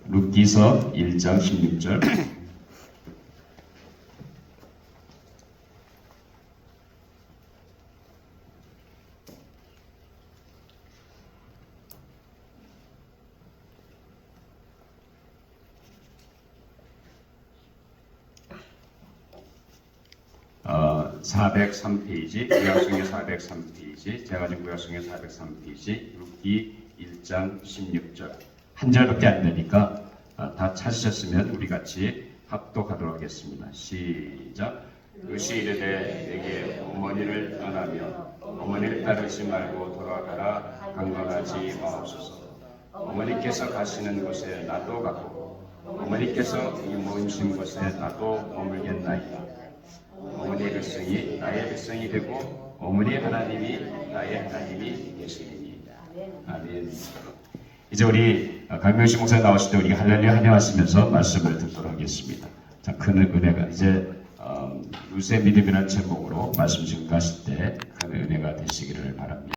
룻기서 1장 16절. 어, 403페이지, 구약성경 403페이지, 제가 가진 구약성경 403페이지, 룻기 1장 16절. 한 절밖에 안 되니까 다 찾으셨으면 우리 같이 합독하도록 하겠습니다. 시작. 룻이 이르되 내게 어머니를 떠나며 어머니를 따르지 말고 돌아가라. 강건하지 마옵소서. 어머니께서 가시는 곳에 나도 가고 어머니께서 이 모임신 곳에 나도 머물겠나이다. 어머니의 백성이 나의 백성이 되고 어머니의 하나님이 나의 하나님이 되시리니. 아멘. 이제 우리 강명식 목사 나오실 때 우리가 할렐루야 환영하시면서 말씀을 듣도록 하겠습니다. 자, 큰 은혜가 이제 룻의 믿음이라는 제목으로 말씀 증거하실 때 큰 은혜가 되시기를 바랍니다.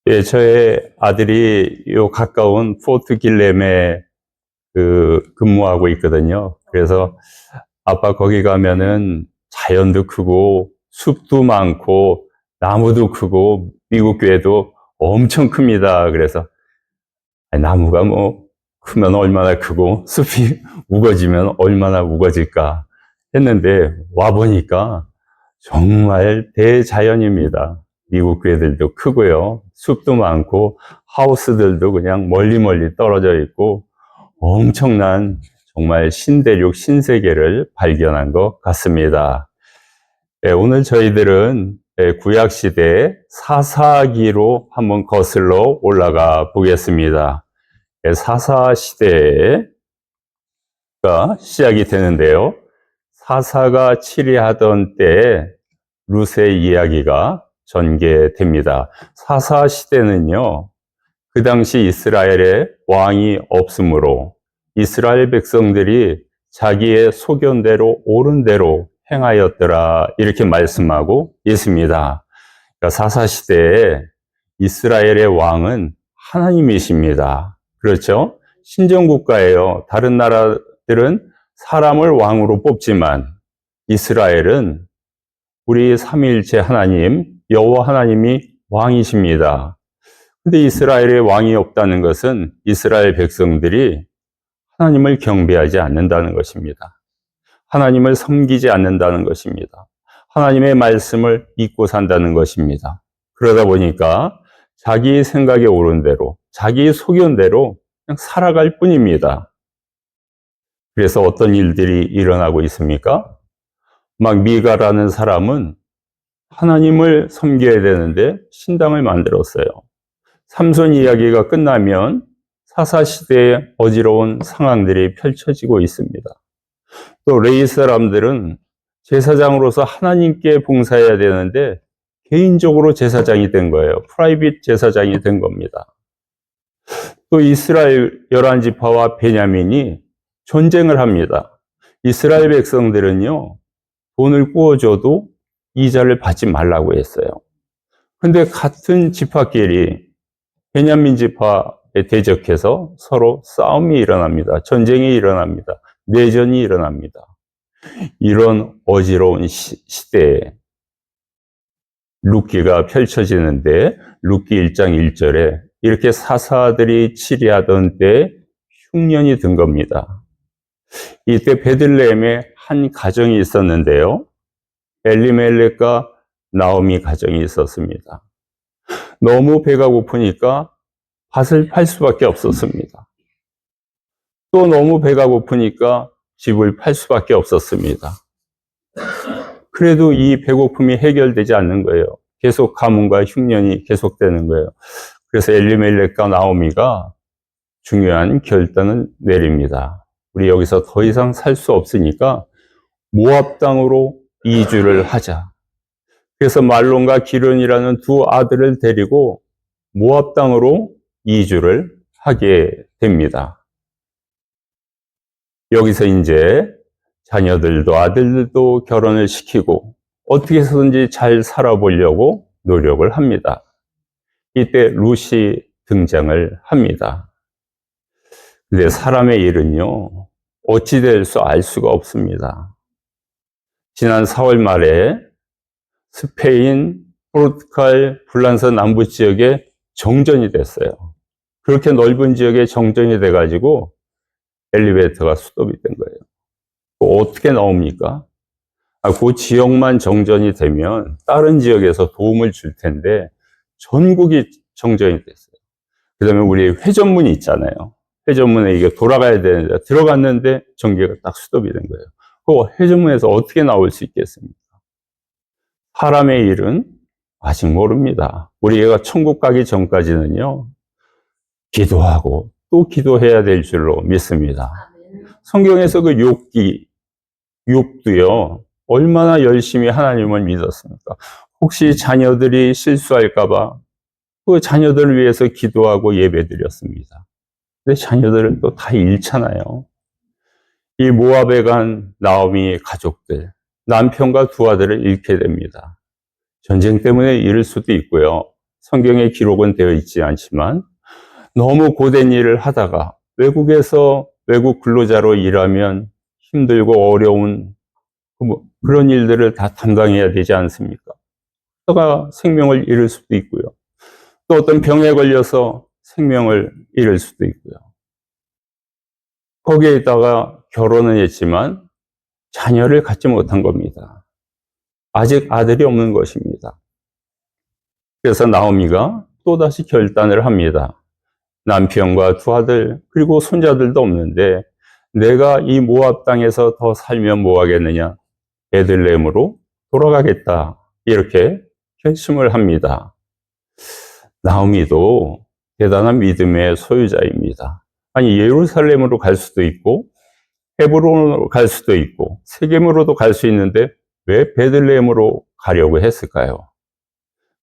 예, 저의 아들이 요 가까운 포트 길렘에 근무하고 있거든요. 그래서 아빠 거기 가면은 자연도 크고 숲도 많고 나무도 크고 미국 교회도 엄청 큽니다. 그래서 나무가 뭐 크면 얼마나 크고 숲이 우거지면 얼마나 우거질까 했는데 와보니까 정말 대자연입니다. 미국 교회들도 크고요. 숲도 많고 하우스들도 그냥 멀리 떨어져 있고 엄청난 정말 신대륙 신세계를 발견한 것 같습니다. 오늘 저희들은 구약시대 사사기로 한번 거슬러 올라가 보겠습니다. 사사시대가 시작이 되는데요. 사사가 치리하던 때에 룻의 이야기가 전개됩니다. 사사 시대는요, 그 당시 이스라엘에 왕이 없으므로 이스라엘 백성들이 자기의 소견대로 옳은 대로 행하였더라 이렇게 말씀하고 있습니다. 그러니까 사사 시대에 이스라엘의 왕은 하나님이십니다. 그렇죠? 신정국가예요. 다른 나라들은 사람을 왕으로 뽑지만 이스라엘은 우리 삼위일체 하나님, 여호와 하나님이 왕이십니다. 근데 이스라엘에 왕이 없다는 것은 이스라엘 백성들이 하나님을 경배하지 않는다는 것입니다. 하나님을 섬기지 않는다는 것입니다. 하나님의 말씀을 잊고 산다는 것입니다. 그러다 보니까 자기 생각에 옳은 대로, 자기 소견대로 그냥 살아갈 뿐입니다. 그래서 어떤 일들이 일어나고 있습니까? 막 미가라는 사람은 하나님을 섬겨야 되는데 신당을 만들었어요. 삼손 이야기가 끝나면 사사시대의 어지러운 상황들이 펼쳐지고 있습니다. 또 레위 사람들은 제사장으로서 하나님께 봉사해야 되는데 개인적으로 제사장이 된 거예요. 프라이빗 제사장이 된 겁니다. 또 이스라엘 11지파와 베냐민이 전쟁을 합니다. 이스라엘 백성들은요, 돈을 구워줘도 이자를 받지 말라고 했어요. 근데 같은 지파끼리 베냐민 지파에 대적해서 서로 싸움이 일어납니다. 전쟁이 일어납니다. 내전이 일어납니다. 이런 어지러운 시대에 룻기가 펼쳐지는데 룻기 1장 1절에 이렇게 사사들이 치리하던 때 흉년이 든 겁니다. 이때 베들레헴에 한 가정이 있었는데요. 엘리멜렉과 나오미 가정이 있었습니다. 너무 배가 고프니까 밭을 팔 수밖에 없었습니다. 또 너무 배가 고프니까 집을 팔 수밖에 없었습니다. 그래도 이 배고픔이 해결되지 않는 거예요. 계속 가뭄과 흉년이 계속되는 거예요. 그래서 엘리멜렉과 나오미가 중요한 결단을 내립니다. 우리 여기서 더 이상 살 수 없으니까 모압 땅으로 이주를 하자. 그래서 말론과 기른이라는 두 아들을 데리고 모압 땅으로 이주를 하게 됩니다. 여기서 이제 자녀들도 아들들도 결혼을 시키고 어떻게 해서든지 잘 살아보려고 노력을 합니다. 이때 룻이 등장을 합니다. 근데 사람의 일은요, 어찌 될 수 알 수가 없습니다. 지난 4월 말에 스페인, 포르투갈, 불란서 남부 지역에 정전이 됐어요. 그렇게 넓은 지역에 정전이 돼가지고 엘리베이터가 스톱이 된 거예요. 어떻게 나옵니까? 그 지역만 정전이 되면 다른 지역에서 도움을 줄 텐데 전국이 정전이 됐어요. 그 다음에 우리 회전문이 있잖아요. 회전문에 이게 돌아가야 되는데 들어갔는데 전기가 딱 스톱이 된 거예요. 그 회전문에서 어떻게 나올 수 있겠습니까? 사람의 일은 아직 모릅니다. 우리가 천국 가기 전까지는요, 기도하고 또 기도해야 될 줄로 믿습니다. 성경에서 그 욥도요, 얼마나 열심히 하나님을 믿었습니까? 혹시 자녀들이 실수할까봐 그 자녀들을 위해서 기도하고 예배드렸습니다. 근데 자녀들은 또 다 잃잖아요. 이 모압에 간 나오미의 가족들, 남편과 두 아들을 잃게 됩니다. 전쟁 때문에 잃을 수도 있고요. 성경에 기록은 되어 있지 않지만 너무 고된 일을 하다가 외국에서 외국 근로자로 일하면 힘들고 어려운 그런 일들을 다 담당해야 되지 않습니까? 그러다가 생명을 잃을 수도 있고요. 또 어떤 병에 걸려서 생명을 잃을 수도 있고요. 거기에다가 결혼은 했지만 자녀를 갖지 못한 겁니다. 아직 아들이 없는 것입니다. 그래서 나오미가 또다시 결단을 합니다. 남편과 두 아들 그리고 손자들도 없는데 내가 이 모압 땅에서 더 살면 뭐 하겠느냐? 베들레헴으로 돌아가겠다. 이렇게 결심을 합니다. 나오미도 대단한 믿음의 소유자입니다. 아니 예루살렘으로 갈 수도 있고 헤브론으로 갈 수도 있고 세겜으로도 갈 수 있는데 왜 베들레헴으로 가려고 했을까요?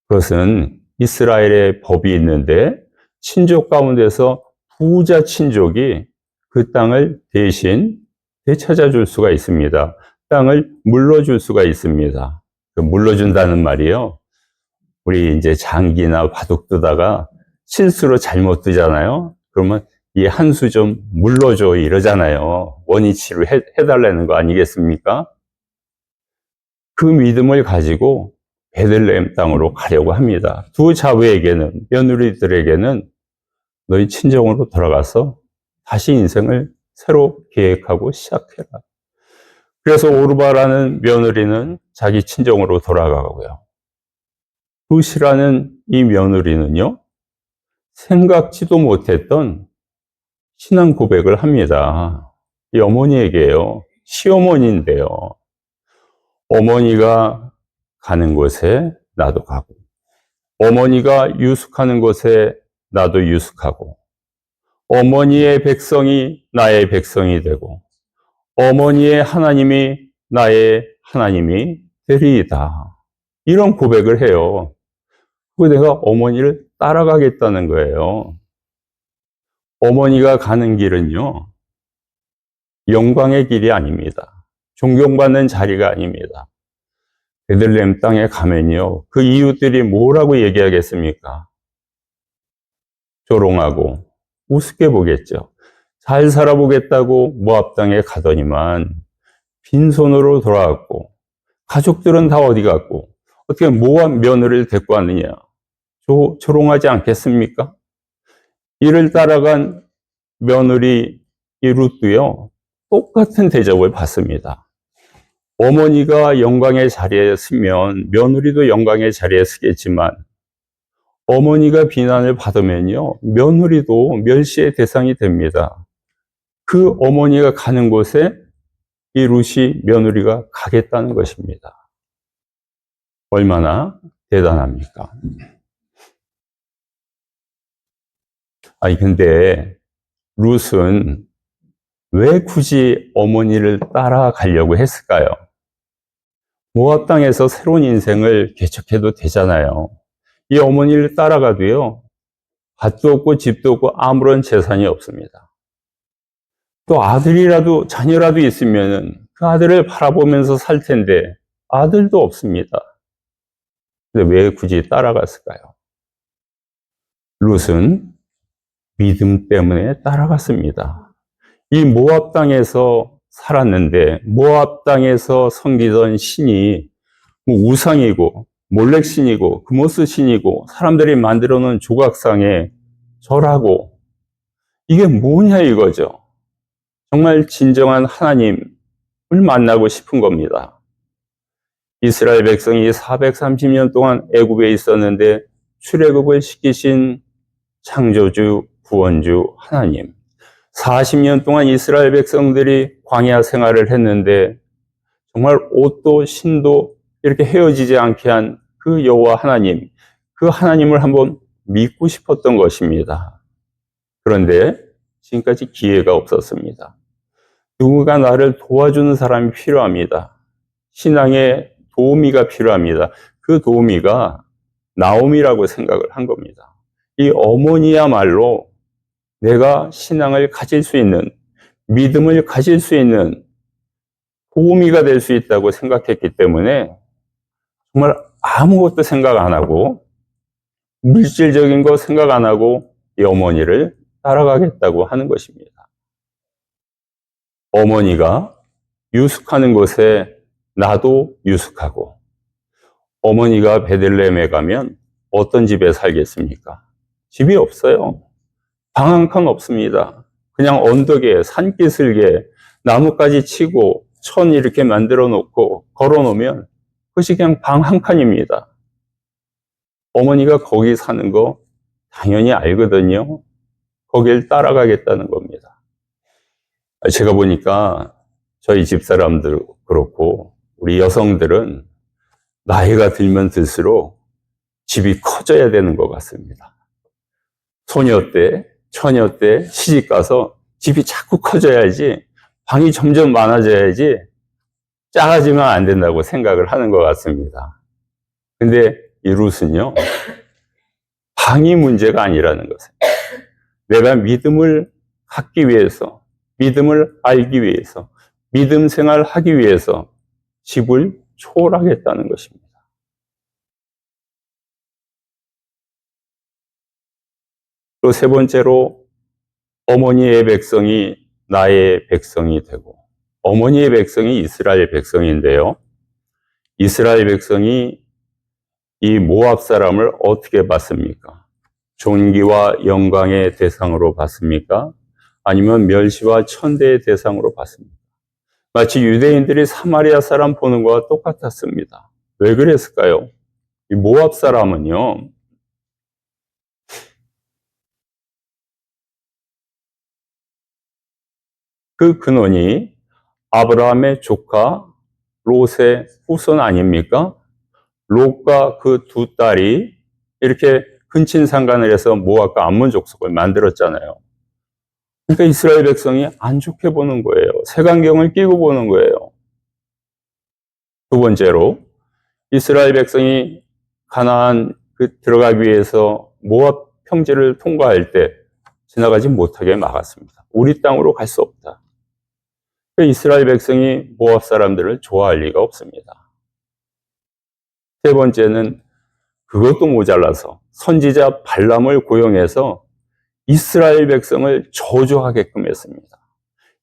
그것은 이스라엘의 법이 있는데 친족 가운데서 부자 친족이 그 땅을 대신 되찾아 줄 수가 있습니다. 땅을 물러줄 수가 있습니다. 그 물러준다는 말이요. 우리 이제 장기나 바둑 두다가 실수로 잘못 두잖아요. 그러면 이 한 수 좀 물러줘 이러잖아요. 원위치로 해달라는 거 아니겠습니까? 그 믿음을 가지고 베들레헴 땅으로 가려고 합니다. 두 자부에게는, 며느리들에게는 너희 친정으로 돌아가서 다시 인생을 새로 계획하고 시작해라. 그래서 오르바라는 며느리는 자기 친정으로 돌아가고요. 룻이라는 이 며느리는요, 생각지도 못했던 신앙 고백을 합니다. 이 어머니에게요, 시어머니인데요. 어머니가 가는 곳에 나도 가고, 어머니가 유숙하는 곳에 나도 유숙하고, 어머니의 백성이 나의 백성이 되고, 어머니의 하나님이 나의 하나님이 되리이다. 이런 고백을 해요. 그리고 내가 어머니를 따라가겠다는 거예요. 어머니가 가는 길은요, 영광의 길이 아닙니다. 존경받는 자리가 아닙니다. 베들레헴 땅에 가면요, 그 이웃들이 뭐라고 얘기하겠습니까? 조롱하고 우습게 보겠죠. 잘 살아보겠다고 모압 땅에 가더니만 빈손으로 돌아왔고, 가족들은 다 어디 갔고, 어떻게 모압 며느리를 데리고 왔느냐? 조롱하지 않겠습니까? 이를 따라간 며느리 이 룻도요, 똑같은 대접을 받습니다. 어머니가 영광의 자리에 서면 며느리도 영광의 자리에 서겠지만, 어머니가 비난을 받으면요, 며느리도 멸시의 대상이 됩니다. 그 어머니가 가는 곳에 이 룻이 며느리가 가겠다는 것입니다. 얼마나 대단합니까? 아니, 근데 룻은 왜 굳이 어머니를 따라가려고 했을까요? 모압 땅에서 새로운 인생을 개척해도 되잖아요. 이 어머니를 따라가도요, 밭도 없고 집도 없고 아무런 재산이 없습니다. 또 아들이라도 자녀라도 있으면 그 아들을 바라보면서 살 텐데 아들도 없습니다. 근데 왜 굳이 따라갔을까요? 룻은 믿음 때문에 따라갔습니다. 이 모압 땅에서 살았는데 모압 땅에서 섬기던 신이 우상이고 몰렉신이고 그모스 신이고 사람들이 만들어 놓은 조각상에 절하고, 이게 뭐냐 이거죠. 정말 진정한 하나님을 만나고 싶은 겁니다. 이스라엘 백성이 430년 동안 애굽에 있었는데 출애굽을 시키신 창조주 구원주 하나님, 40년 동안 이스라엘 백성들이 광야 생활을 했는데 정말 옷도 신도 이렇게 헤어지지 않게 한 그 여호와 하나님, 그 하나님을 한번 믿고 싶었던 것입니다. 그런데 지금까지 기회가 없었습니다. 누군가 나를 도와주는 사람이 필요합니다. 신앙의 도우미가 필요합니다. 그 도우미가 나오미라고 생각을 한 겁니다. 이 어머니야말로 내가 신앙을 가질 수 있는, 믿음을 가질 수 있는 도우미가 될 수 있다고 생각했기 때문에 정말 아무것도 생각 안 하고, 물질적인 거 생각 안 하고 이 어머니를 따라가겠다고 하는 것입니다. 어머니가 유숙하는 곳에 나도 유숙하고, 어머니가 베들레헴에 가면 어떤 집에 살겠습니까? 집이 없어요. 방 한 칸 없습니다. 그냥 언덕에 산기슭에 나뭇가지 치고 천 이렇게 만들어 놓고 걸어 놓으면 그것이 그냥 방 한 칸입니다. 어머니가 거기 사는 거 당연히 알거든요. 거길 따라가겠다는 겁니다. 제가 보니까 저희 집사람들 그렇고 우리 여성들은 나이가 들면 들수록 집이 커져야 되는 것 같습니다. 소녀 때, 처녀 때 시집 가서 집이 자꾸 커져야지, 방이 점점 많아져야지 작아지면 안 된다고 생각을 하는 것 같습니다. 근데 이 룻은요, 방이 문제가 아니라는 것을, 내가 믿음을 갖기 위해서, 믿음을 알기 위해서, 믿음 생활을 하기 위해서 집을 초월하겠다는 것입니다. 또 세 번째로, 어머니의 백성이 나의 백성이 되고, 어머니의 백성이 이스라엘 백성인데요, 이스라엘 백성이 이 모압 사람을 어떻게 봤습니까? 존귀와 영광의 대상으로 봤습니까? 아니면 멸시와 천대의 대상으로 봤습니까? 마치 유대인들이 사마리아 사람 보는 것과 똑같았습니다. 왜 그랬을까요? 이 모압 사람은요, 그 근원이 아브라함의 조카 롯의 후손 아닙니까? 롯과 그 두 딸이 이렇게 근친상간을 해서 모압과 암몬 족속을 만들었잖아요. 그러니까 이스라엘 백성이 안 좋게 보는 거예요. 색안경을 끼고 보는 거예요. 두 번째로, 이스라엘 백성이 가나안 들어가기 위해서 모압 평지를 통과할 때 지나가지 못하게 막았습니다. 우리 땅으로 갈 수 없다. 이스라엘 백성이 모압 사람들을 좋아할 리가 없습니다. 세 번째는 그것도 모자라서 선지자 발람을 고용해서 이스라엘 백성을 저주하게끔 했습니다.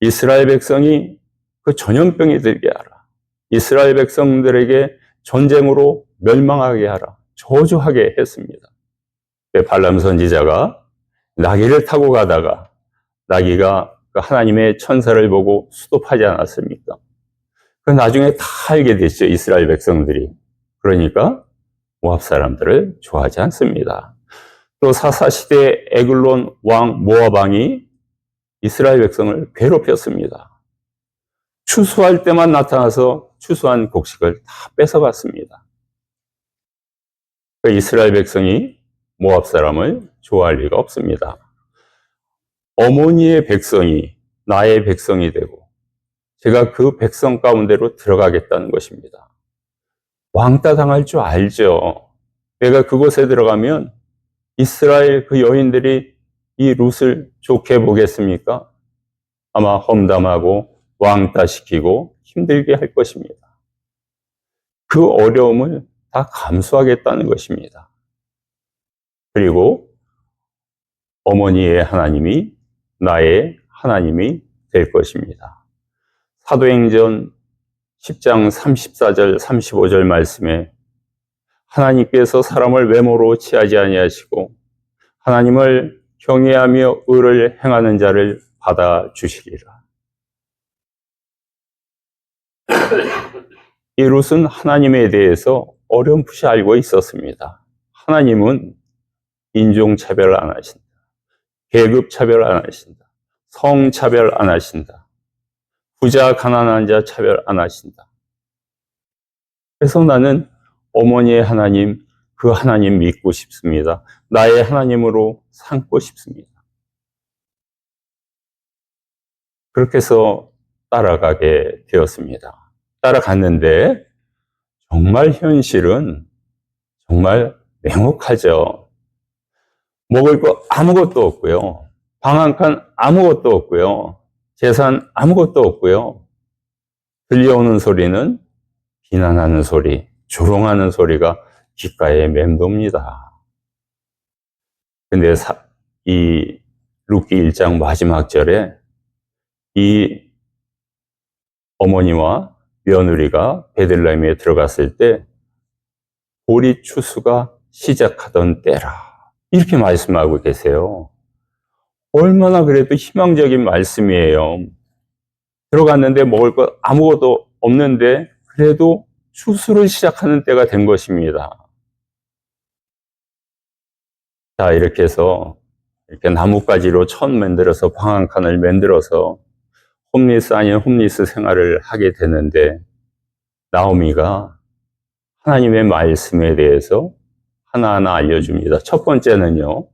이스라엘 백성이 그 전염병이 들게 하라. 이스라엘 백성들에게 전쟁으로 멸망하게 하라. 저주하게 했습니다. 발람 선지자가 나귀를 타고 가다가 나귀가 하나님의 천사를 보고 수도하지 않았습니까? 그 나중에 다 알게 됐죠, 이스라엘 백성들이. 그러니까 모압 사람들을 좋아하지 않습니다. 또 사사시대 에글론 왕 모압 왕이 이스라엘 백성을 괴롭혔습니다. 추수할 때만 나타나서 추수한 곡식을 다 뺏어갔습니다. 이스라엘 백성이 모압 사람을 좋아할 리가 없습니다. 어머니의 백성이 나의 백성이 되고 제가 그 백성 가운데로 들어가겠다는 것입니다. 왕따 당할 줄 알죠. 내가 그곳에 들어가면 이스라엘 그 여인들이 이 룻을 좋게 보겠습니까? 아마 험담하고 왕따시키고 힘들게 할 것입니다. 그 어려움을 다 감수하겠다는 것입니다. 그리고 어머니의 하나님이 나의 하나님이 될 것입니다. 사도행전 10장 34절 35절 말씀에 하나님께서 사람을 외모로 취하지 아니하시고 하나님을 경외하며 의를 행하는 자를 받아 주시리라. 이 룻은 하나님에 대해서 어렴풋이 알고 있었습니다. 하나님은 인종차별 안 하신다. 계급차별 안 하신다. 성차별 안 하신다. 부자 가난한 자 차별 안 하신다. 그래서 나는 어머니의 하나님, 그 하나님 믿고 싶습니다. 나의 하나님으로 삼고 싶습니다. 그렇게 해서 따라가게 되었습니다. 따라갔는데 정말 현실은 정말 냉혹하죠. 먹을 거 아무것도 없고요. 방 한 칸 아무것도 없고요. 재산 아무것도 없고요. 들려오는 소리는 비난하는 소리, 조롱하는 소리가 귓가에 맴돕니다. 근데 이 룻기 1장 마지막 절에 이 어머니와 며느리가 베들레헴에 들어갔을 때 보리 추수가 시작하던 때라. 이렇게 말씀하고 계세요. 얼마나 그래도 희망적인 말씀이에요. 들어갔는데 먹을 것 아무것도 없는데 그래도 추수를 시작하는 때가 된 것입니다. 자, 이렇게 해서 이렇게 나뭇가지로 천 만들어서 방 한 칸을 만들어서 홈리스 아닌 홈리스 생활을 하게 되는데 나오미가 하나님의 말씀에 대해서 하나하나 알려줍니다. 첫 번째는요,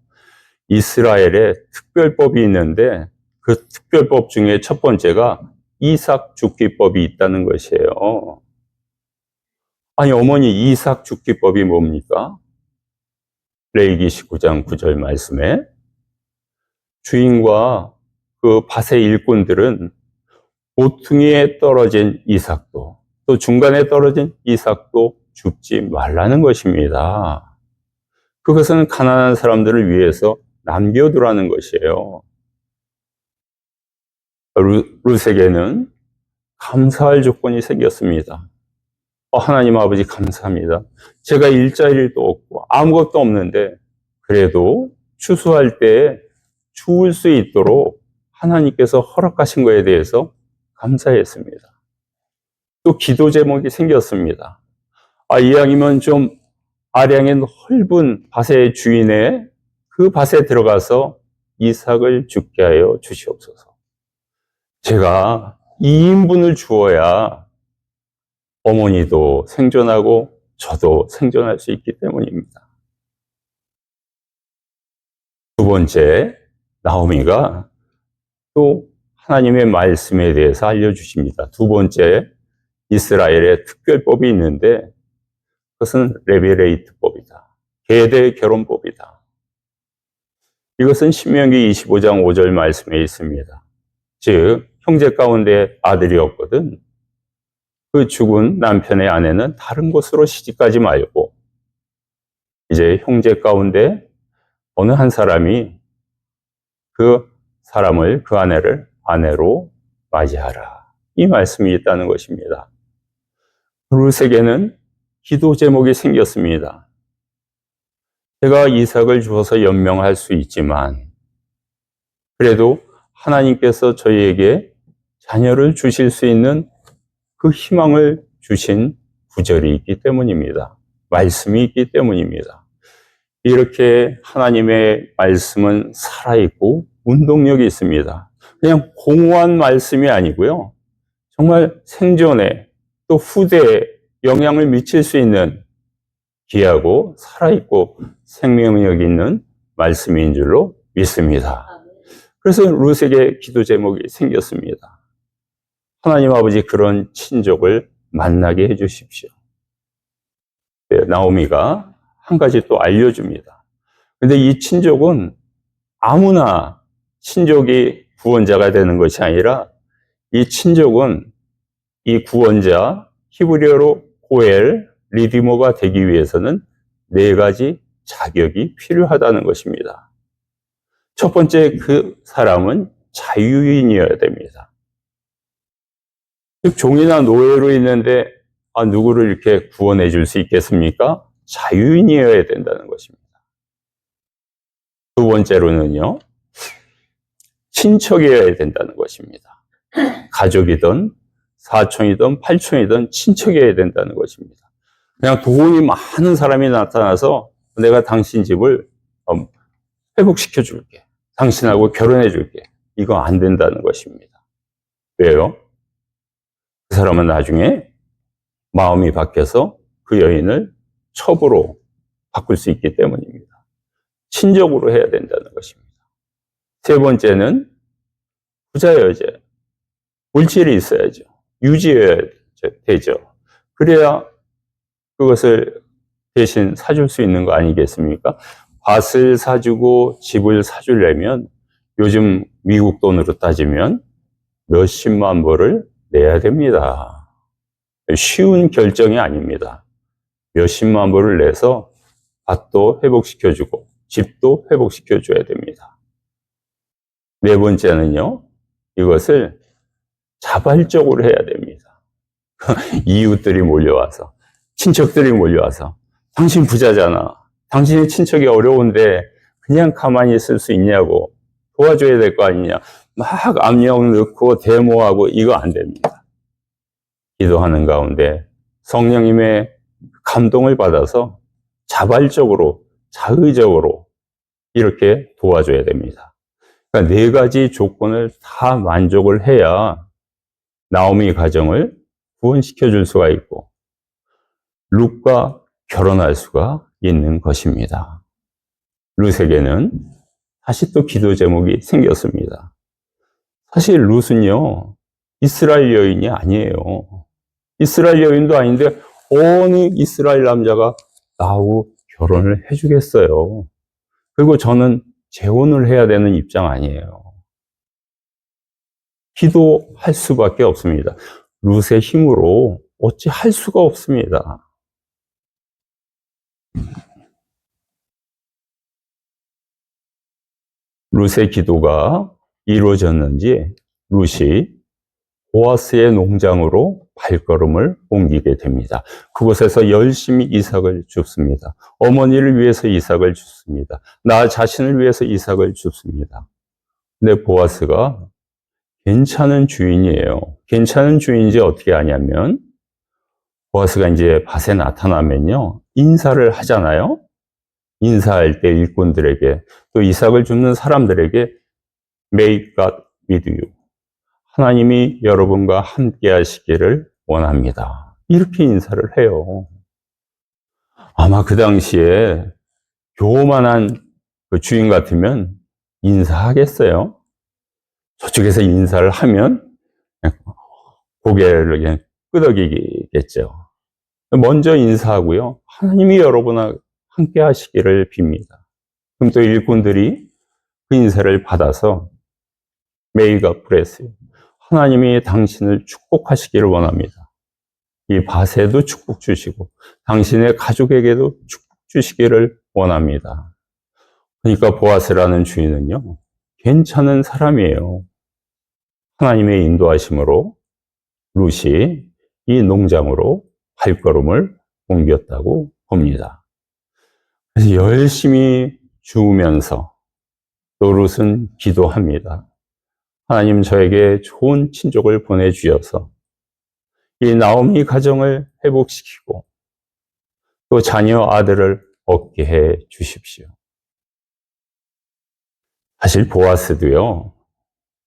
이스라엘에 특별법이 있는데 그 특별법 중에 첫 번째가 이삭 죽기법이 있다는 것이에요. 아니, 어머니 이삭 죽기법이 뭡니까? 레위기 19장 9절 말씀에 주인과 그 밭의 일꾼들은 모퉁이에 떨어진 이삭도 또 중간에 떨어진 이삭도 줍지 말라는 것입니다. 그것은 가난한 사람들을 위해서 남겨두라는 것이에요. 룻에게는 감사할 조건이 생겼습니다. 하나님 아버지 감사합니다. 제가 일자리도 없고 아무것도 없는데 그래도 추수할 때 추울 수 있도록 하나님께서 허락하신 것에 대해서 감사했습니다. 또 기도 제목이 생겼습니다. 이왕이면 좀 아량의 넓은 밭의 주인의 그 밭에 들어가서 이삭을 죽게 하여 주시옵소서. 제가 2인분을 주어야 어머니도 생존하고 저도 생존할 수 있기 때문입니다. 두 번째, 나오미가 또 하나님의 말씀에 대해서 알려주십니다. 두 번째, 이스라엘의 특별법이 있는데 그것은 레비레이트법이다. 계대 결혼법이다. 이것은 신명기 25장 5절 말씀에 있습니다. 즉, 형제 가운데 아들이 없거든 그 죽은 남편의 아내는 다른 곳으로 시집가지 말고 이제 형제 가운데 어느 한 사람이 그 사람을, 그 아내를 아내로 맞이하라. 이 말씀이 있다는 것입니다. 룻에게는 기도 제목이 생겼습니다. 제가 이삭을 주어서 연명할 수 있지만 그래도 하나님께서 저희에게 자녀를 주실 수 있는 그 희망을 주신 구절이 있기 때문입니다. 말씀이 있기 때문입니다. 이렇게 하나님의 말씀은 살아있고 운동력이 있습니다. 그냥 공허한 말씀이 아니고요. 정말 생존에 또 후대에 영향을 미칠 수 있는 귀하고 살아있고 생명력이 있는 말씀인 줄로 믿습니다. 그래서 룻에게 기도 제목이 생겼습니다. 하나님 아버지 그런 친족을 만나게 해주십시오. 나오미가 한 가지 또 알려줍니다. 근데 이 친족은 아무나 친족이 구원자가 되는 것이 아니라 이 친족은 이 구원자 히브리어로 고엘, 리디모가 되기 위해서는 4가지 자격이 필요하다는 것입니다. 첫 번째, 그 사람은 자유인이어야 됩니다. 종이나 노예로 있는데 누구를 이렇게 구원해 줄 수 있겠습니까? 자유인이어야 된다는 것입니다. 두 번째로는요, 친척이어야 된다는 것입니다. 가족이든 사촌이든 팔촌이든 친척이어야 된다는 것입니다. 그냥 돈이 많은 사람이 나타나서 내가 당신 집을 회복시켜 줄게. 당신하고 결혼해 줄게. 이거 안 된다는 것입니다. 왜요? 그 사람은 나중에 마음이 바뀌어서 그 여인을 첩으로 바꿀 수 있기 때문입니다. 친족으로 해야 된다는 것입니다. 세 번째는 부자여야 물질이 있어야죠. 유지해야 되죠. 그래야 그것을 대신 사줄 수 있는 거 아니겠습니까? 밭을 사주고 집을 사주려면 요즘 미국 돈으로 따지면 몇십만 불을 내야 됩니다. 쉬운 결정이 아닙니다. 몇십만 불을 내서 밭도 회복시켜주고 집도 회복시켜줘야 됩니다. 네 번째는요, 이것을 자발적으로 해야 됩니다. 이웃들이 몰려와서, 친척들이 몰려와서, 당신 부자잖아. 당신의 친척이 어려운데 그냥 가만히 있을 수 있냐고 도와줘야 될 거 아니냐. 막 압력 넣고 데모하고 이거 안 됩니다. 기도하는 가운데 성령님의 감동을 받아서 자발적으로, 자의적으로 이렇게 도와줘야 됩니다. 그러니까 4가지 조건을 다 만족을 해야 나오미 가정을 구원시켜 줄 수가 있고 룻과 결혼할 수가 있는 것입니다. 룻에게는 다시 또 기도 제목이 생겼습니다. 사실 룻은요, 이스라엘 여인이 아니에요. 이스라엘 여인도 아닌데 어느 이스라엘 남자가 나하고 결혼을 해주겠어요. 그리고 저는 재혼을 해야 되는 입장 아니에요. 기도할 수밖에 없습니다. 룻의 힘으로 어찌 할 수가 없습니다. 룻의 기도가 이루어졌는지 룻이 보아스의 농장으로 발걸음을 옮기게 됩니다. 그곳에서 열심히 이삭을 줍습니다. 어머니를 위해서 이삭을 줍습니다. 나 자신을 위해서 이삭을 줍습니다. 근데 보아스가 괜찮은 주인이에요. 괜찮은 주인인지 어떻게 아냐면 보아스가 이제 밭에 나타나면요, 인사를 하잖아요. 인사할 때 일꾼들에게 또 이삭을 줍는 사람들에게 May God with you. 하나님이 여러분과 함께 하시기를 원합니다. 이렇게 인사를 해요. 아마 그 당시에 교만한 그 주인 같으면 인사하겠어요? 저쪽에서 인사를 하면 고개를 그냥 끄덕이겠죠. 먼저 인사하고요. 하나님이 여러분과 함께 하시기를 빕니다. 그럼 또 일꾼들이 그 인사를 받아서 May God bless you. 하나님이 당신을 축복하시기를 원합니다. 이 밭에도 축복 주시고 당신의 가족에게도 축복 주시기를 원합니다. 그러니까 보아스라는 주인은요, 괜찮은 사람이에요. 하나님의 인도하심으로 룻이 이 농장으로 발걸음을 옮겼다고 봅니다. 그래서 열심히 주우면서 또 룻은 기도합니다. 하나님 저에게 좋은 친족을 보내주셔서 이 나오미 가정을 회복시키고 또 자녀 아들을 얻게 해 주십시오. 사실 보아스도요,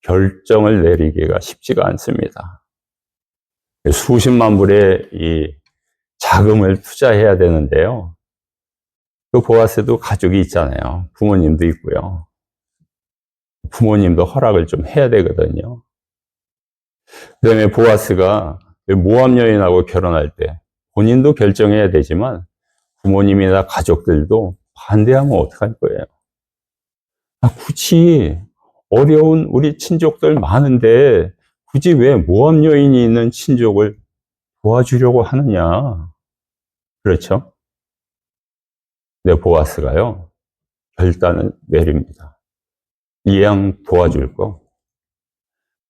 결정을 내리기가 쉽지가 않습니다. 수십만 불의 이 자금을 투자해야 되는데요. 그 보아스도 가족이 있잖아요. 부모님도 있고요. 부모님도 허락을 좀 해야 되거든요. 그 다음에 보아스가 모압 여인하고 결혼할 때 본인도 결정해야 되지만 부모님이나 가족들도 반대하면 어떡할 거예요? 굳이 어려운 우리 친족들 많은데 굳이 왜 모압 여인이 있는 친족을 도와주려고 하느냐? 그렇죠? 근데 보아스가요, 결단을 내립니다. 이 양 도와줄 거.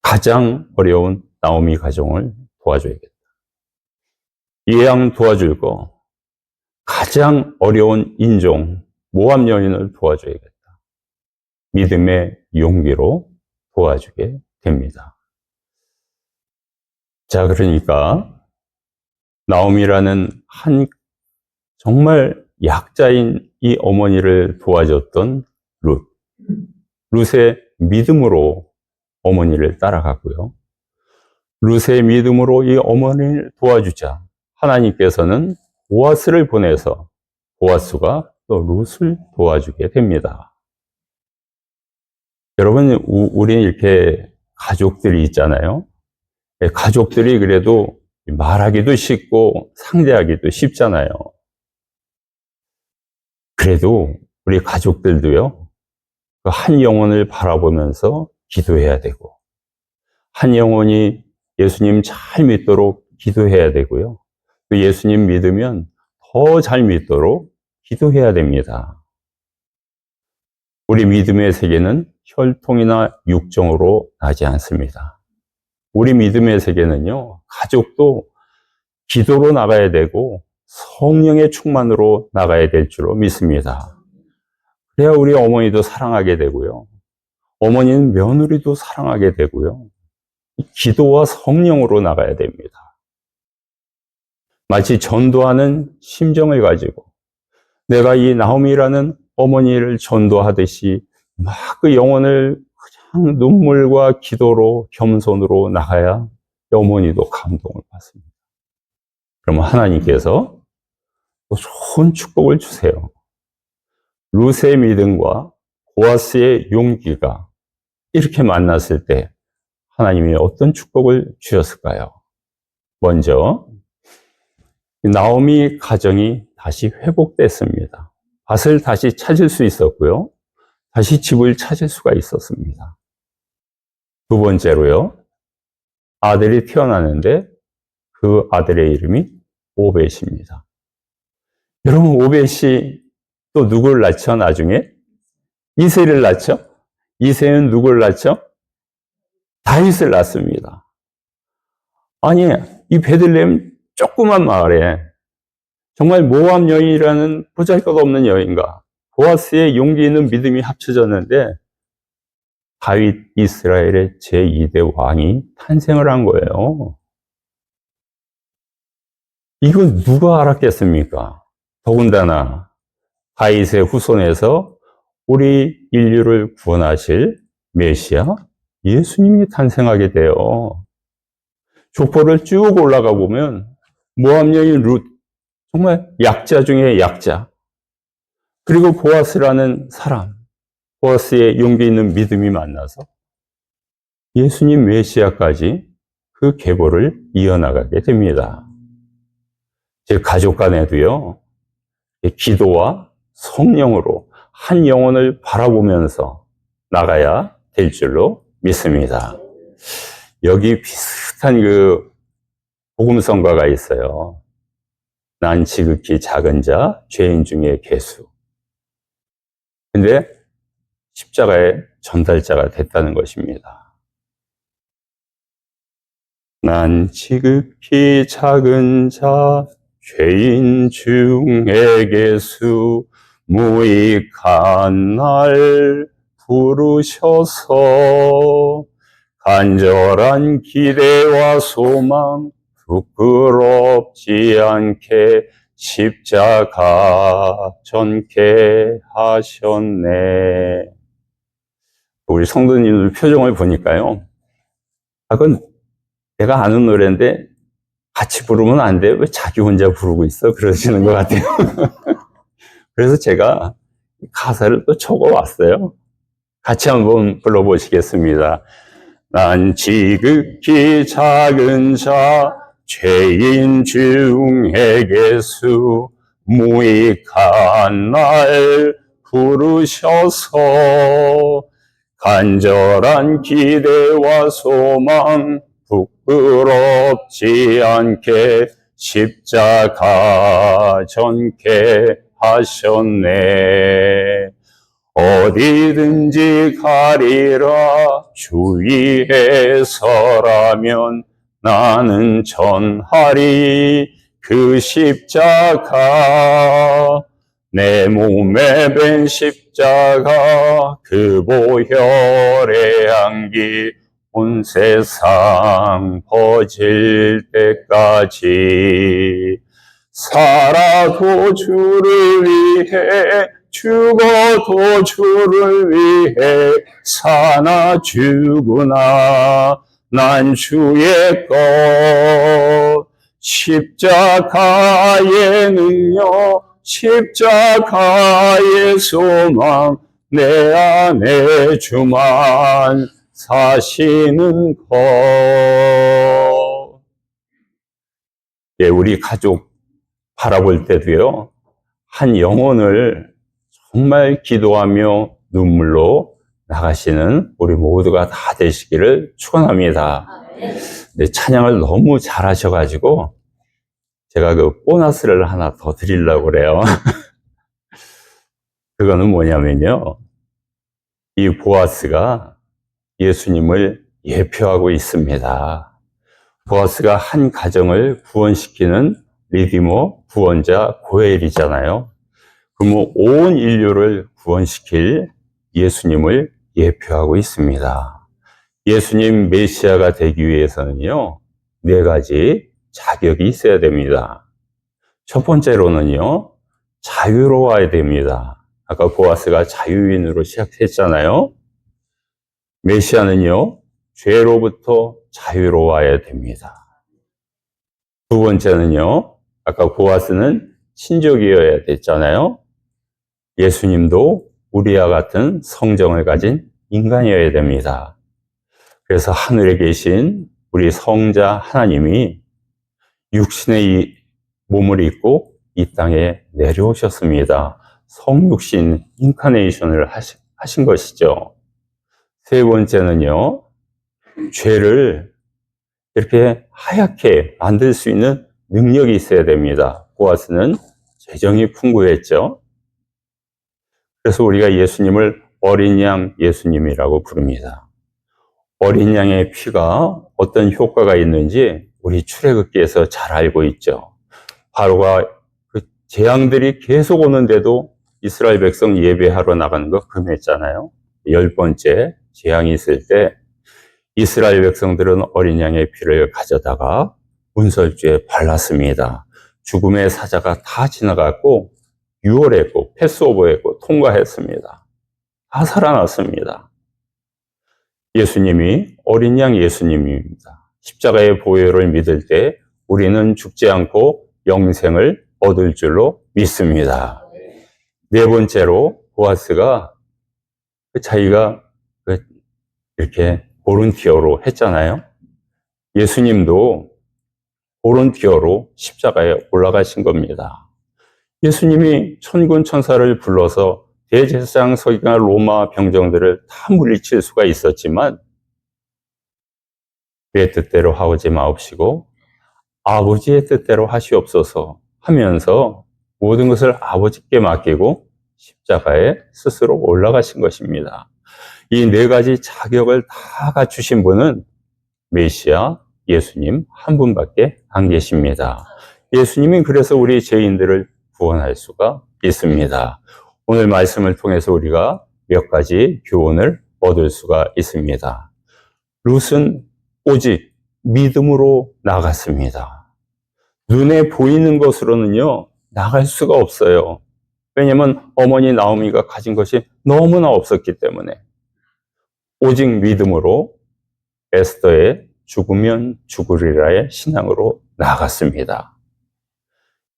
가장 어려운 나오미 가정을 도와줘야겠다. 이 양 도와줄 거. 가장 어려운 인종, 모압 여인을 도와줘야겠다. 믿음의 용기로 도와주게 됩니다. 자, 그러니까 나오미라는 한 정말 약자인 이 어머니를 도와줬던 룻. 룻의 믿음으로 어머니를 따라갔고요. 룻의 믿음으로 이 어머니를 도와주자 하나님께서는 보아스를 보내서 보아스가 또 룻을 도와주게 됩니다. 여러분, 우리는 이렇게 가족들이 있잖아요. 가족들이 그래도 말하기도 쉽고 상대하기도 쉽잖아요. 그래도 우리 가족들도요, 한 영혼을 바라보면서 기도해야 되고, 한 영혼이 예수님 잘 믿도록 기도해야 되고요. 또 예수님 믿으면 더 잘 믿도록 기도해야 됩니다. 우리 믿음의 세계는 혈통이나 육정으로 나지 않습니다. 우리 믿음의 세계는요, 가족도 기도로 나가야 되고 성령의 충만으로 나가야 될 줄로 믿습니다. 그래야 우리 어머니도 사랑하게 되고요. 어머니는 며느리도 사랑하게 되고요. 기도와 성령으로 나가야 됩니다. 마치 전도하는 심정을 가지고 내가 이 나오미라는 어머니를 전도하듯이 막 그 영혼을 그냥 눈물과 기도로 겸손으로 나가야 어머니도 감동을 받습니다. 그러면 하나님께서 또 좋은 축복을 주세요. 룻의 믿음과 보아스의 용기가 이렇게 만났을 때 하나님이 어떤 축복을 주셨을까요? 먼저 나오미 가정이 다시 회복됐습니다. 밭을 다시 찾을 수 있었고요. 다시 집을 찾을 수가 있었습니다. 두 번째로요. 아들이 태어나는데 그 아들의 이름이 오벳입니다. 여러분, 오벳이 또 누구를 낳죠? 나중에 이새를 낳죠. 이새는 누구를 낳죠? 다윗을 낳습니다. 아니, 이 베들레헴 조그만 마을에 정말 모압 여인이라는 보잘것없는 여인과 보아스의 용기 있는 믿음이 합쳐졌는데 다윗 이스라엘의 제2대 왕이 탄생을 한 거예요. 이거 누가 알았겠습니까? 더군다나 다윗의 후손에서 우리 인류를 구원하실 메시아 예수님이 탄생하게 돼요. 족보를 쭉 올라가 보면 모압 여인 룻, 정말 약자 중에 약자, 그리고 보아스라는 사람, 보아스의 용기 있는 믿음이 만나서 예수님 메시아까지 그 계보를 이어나가게 됩니다. 제 가족 간에도요, 기도와 성령으로 한 영혼을 바라보면서 나가야 될 줄로 믿습니다. 여기 비슷한 그 복음성가가 있어요. 난 지극히 작은 자, 죄인 중에 괴수. 근데 십자가의 전달자가 됐다는 것입니다. 난 지극히 작은 자, 죄인 중에 괴수, 무익한 날 부르셔서 간절한 기대와 소망 부끄럽지 않게 십자가 전케 하셨네. 우리 성도님들 표정을 보니까요. 그건 내가 아는 노래인데 같이 부르면 안 돼? 왜 자기 혼자 부르고 있어? 그러시는 것 같아요. 그래서 제가 가사를 또 적어왔어요. 같이 한번 불러보시겠습니다. 난 지극히 작은 자 죄인 중에게수 무익한 날 부르셔서 간절한 기대와 소망 부끄럽지 않게 십자가 전케 하셨네. 어디든지 가리라 주위에 서라면 나는 전하리 그 십자가. 내 몸에 밴 십자가 그 보혈의 향기 온 세상 퍼질 때까지 살아도 주를 위해 죽어도 주를 위해 사나 죽으나 난 주의 것. 십자가의 능력 십자가의 소망 내 안에 주만 사시는 것. 예, 우리 가족 바라볼 때도요, 한 영혼을 정말 기도하며 눈물로 나가시는 우리 모두가 다 되시기를 축원합니다. 네, 찬양을 너무 잘하셔가지고 제가 그 보너스를 하나 더 드리려고 그래요. 그거는 뭐냐면요, 이 보아스가 예수님을 예표하고 있습니다. 보아스가 한 가정을 구원시키는 리디머 구원자 고엘이잖아요. 그럼 온 인류를 구원시킬 예수님을 예표하고 있습니다. 예수님 메시아가 되기 위해서는요, 4가지 자격이 있어야 됩니다. 첫 번째로는요, 자유로워야 됩니다. 아까 보아스가 자유인으로 시작했잖아요. 메시아는요, 죄로부터 자유로워야 됩니다. 두 번째는요, 아까 보아스는 신족이어야 됐잖아요. 예수님도 우리와 같은 성정을 가진 인간이어야 됩니다. 그래서 하늘에 계신 우리 성자 하나님이 육신의 이 몸을 입고 이 땅에 내려오셨습니다. 성육신 인카네이션을 하신 것이죠. 세 번째는요, 죄를 이렇게 하얗게 만들 수 있는 능력이 있어야 됩니다. 보아스는 재정이 풍부했죠. 그래서 우리가 예수님을 어린 양 예수님이라고 부릅니다. 어린 양의 피가 어떤 효과가 있는지 우리 출애굽기에서 잘 알고 있죠. 바로가 그 재앙들이 계속 오는데도 이스라엘 백성 예배하러 나가는 거 금했잖아요. 10번째 재앙이 있을 때 이스라엘 백성들은 어린 양의 피를 가져다가 문설주에 발랐습니다. 죽음의 사자가 다 지나갔고 유월했고 패스오버했고 통과했습니다. 다 살아났습니다. 예수님이 어린 양 예수님입니다. 십자가의 보혈을 믿을 때 우리는 죽지 않고 영생을 얻을 줄로 믿습니다. 네 번째로 보아스가 자기가 이렇게 보른티어로 했잖아요. 예수님도 보른티어로 십자가에 올라가신 겁니다. 예수님이 천군 천사를 불러서 대제사장 서기관 로마 병정들을 다 물리칠 수가 있었지만 내 뜻대로 하오지 마옵시고 아버지의 뜻대로 하시옵소서 하면서 모든 것을 아버지께 맡기고 십자가에 스스로 올라가신 것입니다. 이 4가지 자격을 다 갖추신 분은 메시아 예수님 한 분밖에 안 계십니다. 예수님이 그래서 우리 죄인들을 구원할 수가 있습니다. 오늘 말씀을 통해서 우리가 몇 가지 교훈을 얻을 수가 있습니다. 룻은 오직 믿음으로 나갔습니다. 눈에 보이는 것으로는요, 나갈 수가 없어요. 왜냐하면 어머니 나오미가 가진 것이 너무나 없었기 때문에 오직 믿음으로 에스더의 죽으면 죽으리라의 신앙으로 나아갔습니다.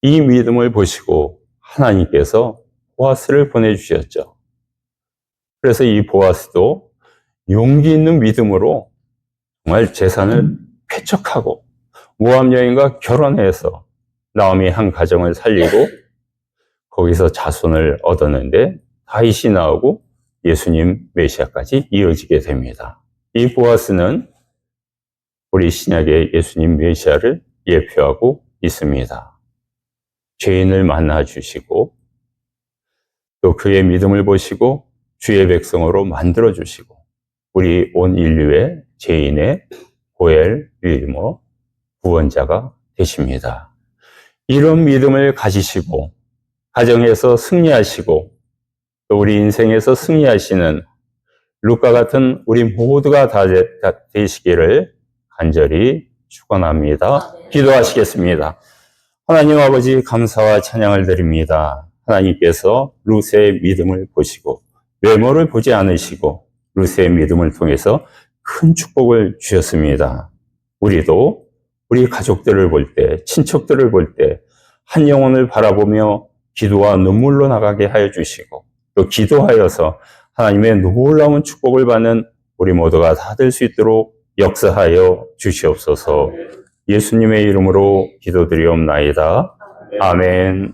이 믿음을 보시고 하나님께서 보아스를 보내주셨죠. 그래서 이 보아스도 용기 있는 믿음으로 정말 재산을 폐척하고 모압 여인과 결혼해서 나오미 한 가정을 살리고 거기서 자손을 얻었는데 다윗이 나오고 예수님 메시아까지 이어지게 됩니다. 이 보아스는 우리 신약의 예수님 메시아를 예표하고 있습니다. 죄인을 만나 주시고 또 그의 믿음을 보시고 주의 백성으로 만들어 주시고 우리 온 인류의 죄인의 고엘 리디머 구원자가 되십니다. 이런 믿음을 가지시고 가정에서 승리하시고 또 우리 인생에서 승리하시는 루카 같은 우리 모두가 다 되시기를 간절히 축원합니다. 기도하시겠습니다. 하나님 아버지 감사와 찬양을 드립니다. 하나님께서 룻의 믿음을 보시고 외모를 보지 않으시고 룻의 믿음을 통해서 큰 축복을 주셨습니다. 우리도 우리 가족들을 볼 때, 친척들을 볼 때 한 영혼을 바라보며 기도와 눈물로 나가게 하여 주시고 또 기도하여서 하나님의 놀라운 축복을 받는 우리 모두가 다 될 수 있도록 역사하여 주시옵소서. 예수님의 이름으로 기도드리옵나이다. 아멘.